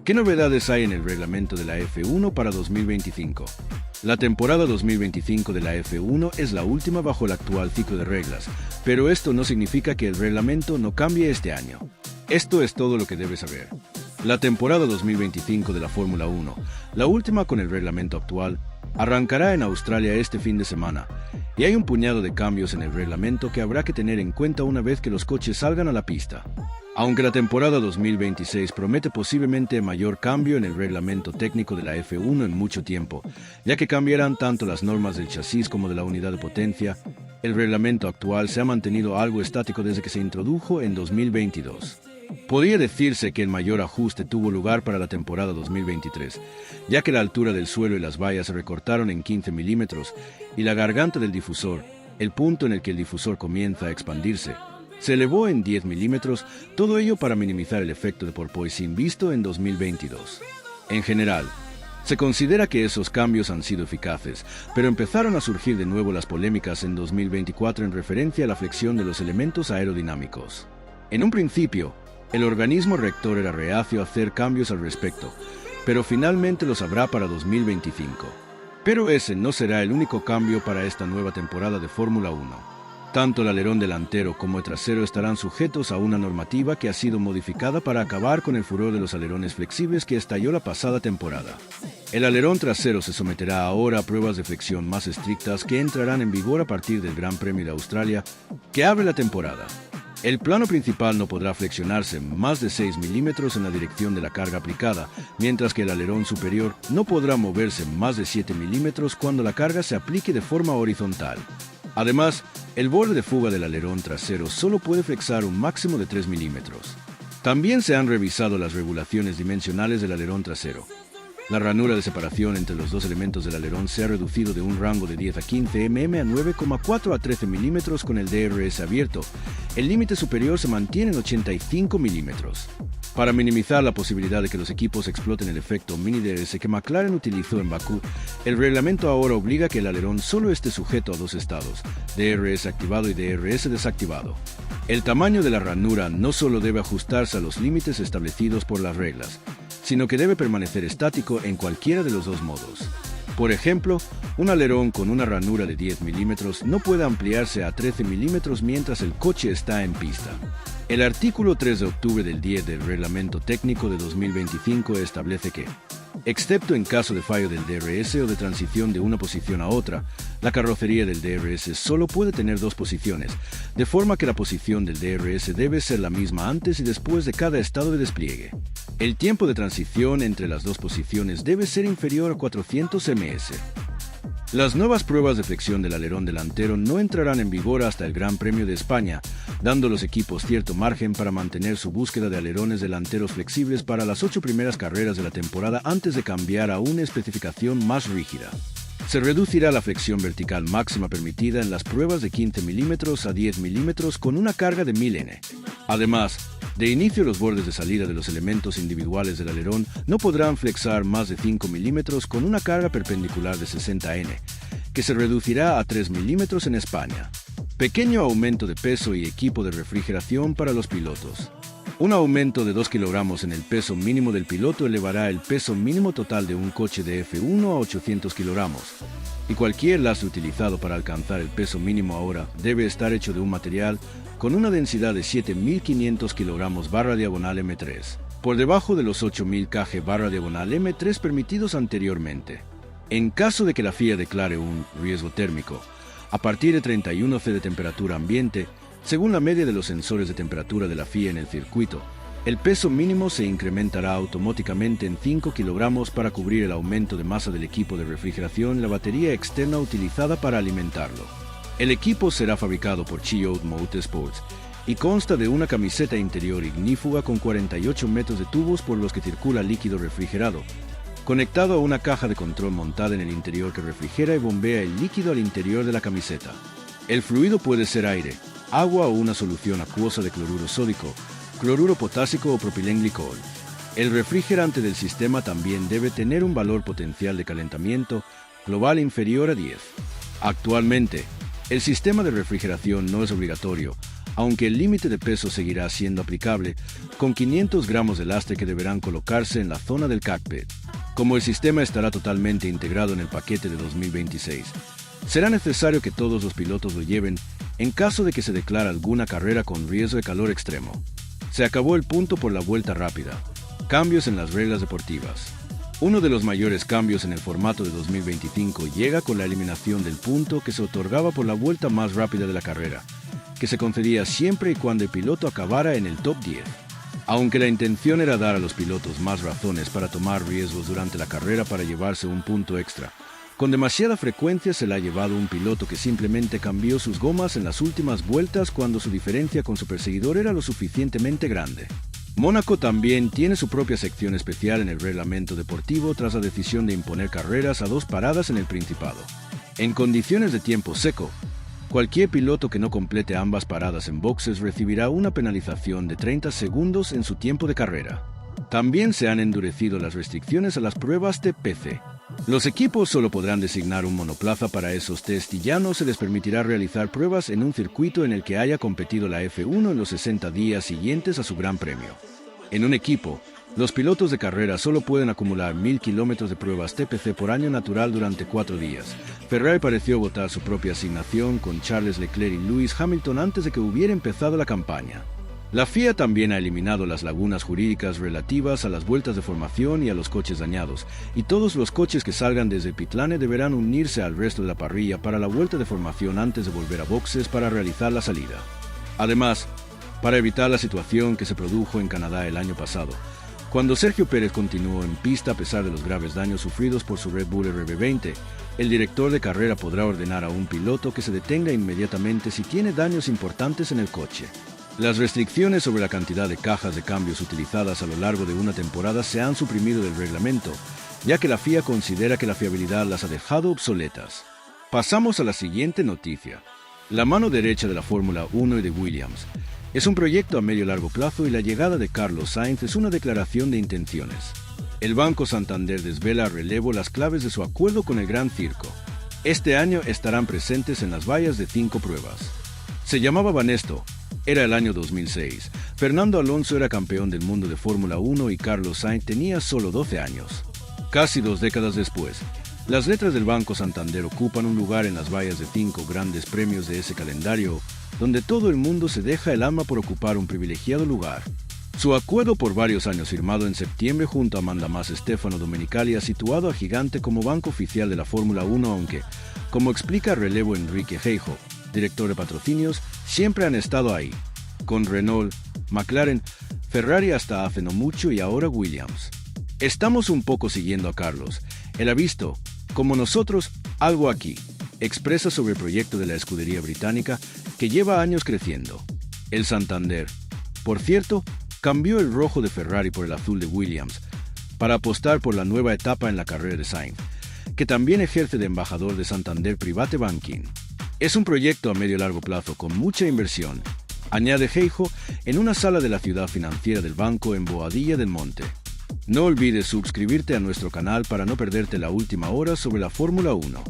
¿Qué novedades hay en el reglamento de la F1 para 2025? La temporada 2025 de la F1 es la última bajo el actual ciclo de reglas, pero esto no significa que el reglamento no cambie este año. Esto es todo lo que debes saber. La temporada 2025 de la Fórmula 1, la última con el reglamento actual, arrancará en Australia este fin de semana, y hay un puñado de cambios en el reglamento que habrá que tener en cuenta una vez que los coches salgan a la pista. Aunque la temporada 2026 promete posiblemente mayor cambio en el reglamento técnico de la F1 en mucho tiempo, ya que cambiarán tanto las normas del chasis como de la unidad de potencia, el reglamento actual se ha mantenido algo estático desde que se introdujo en 2022. Podría decirse que el mayor ajuste tuvo lugar para la temporada 2023, ya que la altura del suelo y las vallas se recortaron en 15 milímetros y la garganta del difusor, el punto en el que el difusor comienza a expandirse, se elevó en 10 milímetros, todo ello para minimizar el efecto de porpoising visto en 2022. En general, se considera que esos cambios han sido eficaces, pero empezaron a surgir de nuevo las polémicas en 2024 en referencia a la flexión de los elementos aerodinámicos. En un principio, el organismo rector era reacio a hacer cambios al respecto, pero finalmente los habrá para 2025. Pero ese no será el único cambio para esta nueva temporada de Fórmula 1. Tanto el alerón delantero como el trasero estarán sujetos a una normativa que ha sido modificada para acabar con el furor de los alerones flexibles que estalló la pasada temporada. El alerón trasero se someterá ahora a pruebas de flexión más estrictas que entrarán en vigor a partir del Gran Premio de Australia, que abre la temporada. El plano principal no podrá flexionarse más de 6 milímetros en la dirección de la carga aplicada, mientras que el alerón superior no podrá moverse más de 7 milímetros cuando la carga se aplique de forma horizontal. Además, el borde de fuga del alerón trasero solo puede flexar un máximo de 3 milímetros. También se han revisado las regulaciones dimensionales del alerón trasero. La ranura de separación entre los dos elementos del alerón se ha reducido de un rango de 10 a 15 mm a 9,4 a 13 milímetros con el DRS abierto. El límite superior se mantiene en 85 milímetros. Para minimizar la posibilidad de que los equipos exploten el efecto mini DRS que McLaren utilizó en Bakú, el reglamento ahora obliga que el alerón solo esté sujeto a dos estados, DRS activado y DRS desactivado. El tamaño de la ranura no solo debe ajustarse a los límites establecidos por las reglas, sino que debe permanecer estático en cualquiera de los dos modos. Por ejemplo, un alerón con una ranura de 10 milímetros no puede ampliarse a 13 milímetros mientras el coche está en pista. El artículo 3 de octubre del 10 del Reglamento Técnico de 2025 establece que, excepto en caso de fallo del DRS o de transición de una posición a otra, la carrocería del DRS solo puede tener dos posiciones, de forma que la posición del DRS debe ser la misma antes y después de cada estado de despliegue. El tiempo de transición entre las dos posiciones debe ser inferior a 400 ms. Las nuevas pruebas de flexión del alerón delantero no entrarán en vigor hasta el Gran Premio de España, dando a los equipos cierto margen para mantener su búsqueda de alerones delanteros flexibles para las 8 primeras carreras de la temporada antes de cambiar a una especificación más rígida. Se reducirá la flexión vertical máxima permitida en las pruebas de 15 milímetros a 10 milímetros con una carga de 1000 N. Además, de inicio los bordes de salida de los elementos individuales del alerón no podrán flexar más de 5 milímetros con una carga perpendicular de 60 N, que se reducirá a 3 milímetros en España. Pequeño aumento de peso y equipo de refrigeración para los pilotos. Un aumento de 2 kilogramos en el peso mínimo del piloto elevará el peso mínimo total de un coche de F1 a 800 kilogramos, y cualquier lastre utilizado para alcanzar el peso mínimo ahora debe estar hecho de un material con una densidad de 7.500 kilogramos /M3, por debajo de los 8.000 kg /M3 permitidos anteriormente. En caso de que la FIA declare un riesgo térmico, a partir de 31 C de temperatura ambiente, según la media de los sensores de temperatura de la FIA en el circuito, el peso mínimo se incrementará automáticamente en 5 kilogramos para cubrir el aumento de masa del equipo de refrigeración y la batería externa utilizada para alimentarlo. El equipo será fabricado por Chiyoda Motorsports y consta de una camiseta interior ignífuga con 48 metros de tubos por los que circula líquido refrigerado, conectado a una caja de control montada en el interior que refrigera y bombea el líquido al interior de la camiseta. El fluido puede ser aire, agua o una solución acuosa de cloruro sódico, cloruro potásico o propilenglicol. El refrigerante del sistema también debe tener un valor potencial de calentamiento global inferior a 10. Actualmente, el sistema de refrigeración no es obligatorio, aunque el límite de peso seguirá siendo aplicable, con 500 gramos de lastre que deberán colocarse en la zona del cockpit. Como el sistema estará totalmente integrado en el paquete de 2026, será necesario que todos los pilotos lo lleven en caso de que se declare alguna carrera con riesgo de calor extremo. Se acabó el punto por la vuelta rápida. Cambios en las reglas deportivas. Uno de los mayores cambios en el formato de 2025 llega con la eliminación del punto que se otorgaba por la vuelta más rápida de la carrera, que se concedía siempre y cuando el piloto acabara en el top 10. Aunque la intención era dar a los pilotos más razones para tomar riesgos durante la carrera para llevarse un punto extra, con demasiada frecuencia se le ha llevado un piloto que simplemente cambió sus gomas en las últimas vueltas cuando su diferencia con su perseguidor era lo suficientemente grande. Mónaco también tiene su propia sección especial en el reglamento deportivo tras la decisión de imponer carreras a 2 paradas en el Principado. En condiciones de tiempo seco, cualquier piloto que no complete ambas paradas en boxes recibirá una penalización de 30 segundos en su tiempo de carrera. También se han endurecido las restricciones a las pruebas de TPC. Los equipos solo podrán designar un monoplaza para esos test y ya no se les permitirá realizar pruebas en un circuito en el que haya competido la F1 en los 60 días siguientes a su Gran Premio. En un equipo, los pilotos de carrera solo pueden acumular 1000 kilómetros de pruebas TPC por año natural durante 4 días. Ferrari pareció votar su propia asignación con Charles Leclerc y Lewis Hamilton antes de que hubiera empezado la campaña. La FIA también ha eliminado las lagunas jurídicas relativas a las vueltas de formación y a los coches dañados, y todos los coches que salgan desde el pit lane deberán unirse al resto de la parrilla para la vuelta de formación antes de volver a boxes para realizar la salida. Además, para evitar la situación que se produjo en Canadá el año pasado, cuando Sergio Pérez continuó en pista a pesar de los graves daños sufridos por su Red Bull RB20, el director de carrera podrá ordenar a un piloto que se detenga inmediatamente si tiene daños importantes en el coche. Las restricciones sobre la cantidad de cajas de cambios utilizadas a lo largo de una temporada se han suprimido del reglamento, ya que la FIA considera que la fiabilidad las ha dejado obsoletas. Pasamos a la siguiente noticia. La mano derecha de la Fórmula 1 y de Williams es un proyecto a medio-largo plazo y la llegada de Carlos Sainz es una declaración de intenciones. El Banco Santander desvela a relevo las claves de su acuerdo con el Gran Circo. Este año estarán presentes en las vallas de 5 pruebas. Se llamaba Banesto. Era el año 2006. Fernando Alonso era campeón del mundo de Fórmula 1 y Carlos Sainz tenía solo 12 años. Casi 2 décadas después, las letras del Banco Santander ocupan un lugar en las vallas de 5 grandes premios de ese calendario, donde todo el mundo se deja el alma por ocupar un privilegiado lugar. Su acuerdo por varios años firmado en septiembre junto a Mandamás Stefano Domenicali ha situado a Gigante como banco oficial de la Fórmula 1, aunque, como explica relevo Enrique Geijo, director de patrocinios, siempre han estado ahí, con Renault, McLaren, Ferrari hasta hace no mucho y ahora Williams. Estamos un poco siguiendo a Carlos. Él ha visto, como nosotros, algo aquí. Expresa sobre el proyecto de la escudería británica que lleva años creciendo. El Santander, por cierto, cambió el rojo de Ferrari por el azul de Williams para apostar por la nueva etapa en la carrera de Sainz, que también ejerce de embajador de Santander Private Banking. Es un proyecto a medio-largo plazo con mucha inversión, añade Geijo en una sala de la ciudad financiera del banco en Boadilla del Monte. No olvides suscribirte a nuestro canal para no perderte la última hora sobre la Fórmula 1.